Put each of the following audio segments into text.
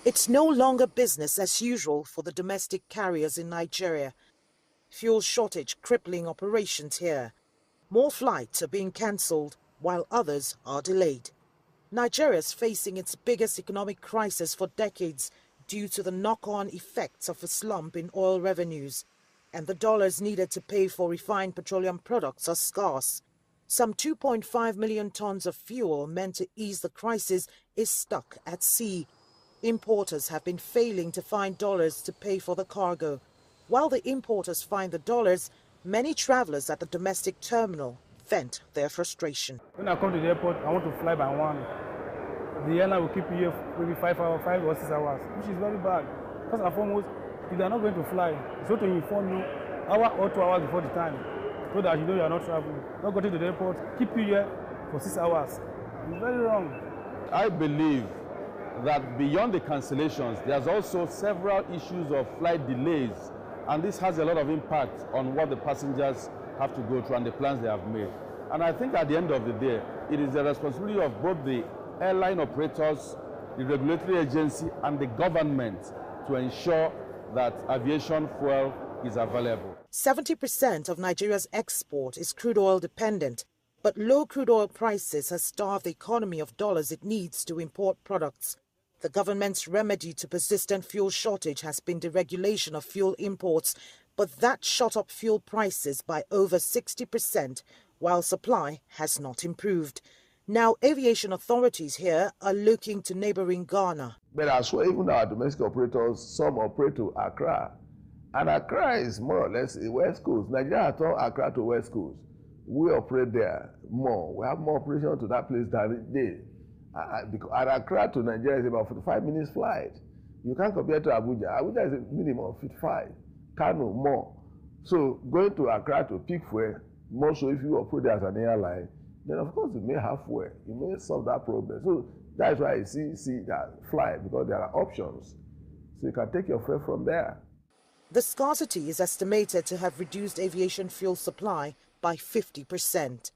It's no longer business as usual for the domestic carriers in Nigeria. Fuel shortage crippling operations here. More flights are being cancelled while others are delayed. Nigeria is facing its biggest economic crisis for decades due to the knock-on effects of a slump in oil revenues, and the dollars needed to pay for refined petroleum products are scarce. Some 2.5 million tons of fuel meant to ease the crisis is stuck at sea. Importers have been failing to find dollars to pay for the cargo. While the importers find the dollars, many travelers at the domestic terminal vent their frustration. When I come to the airport, I want to fly by 1. The airline will keep you here maybe 5 or 6 hours, which is very bad. First and foremost, if they are not going to fly, it's going to inform you hour or 2 hours before the time, so that you know you are not traveling. Not going to the airport, keep you here for 6 hours. It's very wrong. I believe that beyond the cancellations, there's also several issues of flight delays, and this has a lot of impact on what the passengers have to go through and the plans they have made. And I think at the end of the day, it is the responsibility of both the airline operators, the regulatory agency, and the government to ensure that aviation fuel is available. 70% of Nigeria's export is crude oil dependent, but low crude oil prices has starved the economy of dollars it needs to import products. The government's remedy to persistent fuel shortage has been deregulation of fuel imports, but that shot up fuel prices by over 60%, while supply has not improved. Now, aviation authorities here are looking to neighboring Ghana. But as well, even our domestic operators, some operate to Accra. And Accra is more or less a West Coast. Nigeria has turned Accra to West Coast. We operate there more. We have more operation to that place than they. Because Accra to Nigeria is about 45 minutes flight. You can't compare to Abuja. Abuja is a minimum of 55. Kano, more. So going to Accra to pick fuel, more so if you operate as an airline, then of course you may have fuel. You may solve that problem. So that's why I see that fly, because there are options. So you can take your fuel from there. The scarcity is estimated to have reduced aviation fuel supply by 50%.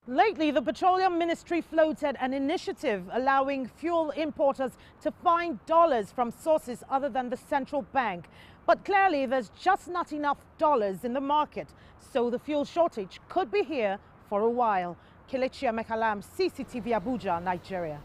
Lately, the Petroleum Ministry floated an initiative allowing fuel importers to find dollars from sources other than the central bank. But clearly, there's just not enough dollars in the market, so the fuel shortage could be here for a while. Kelechi Emekalam, CCTV Abuja, Nigeria.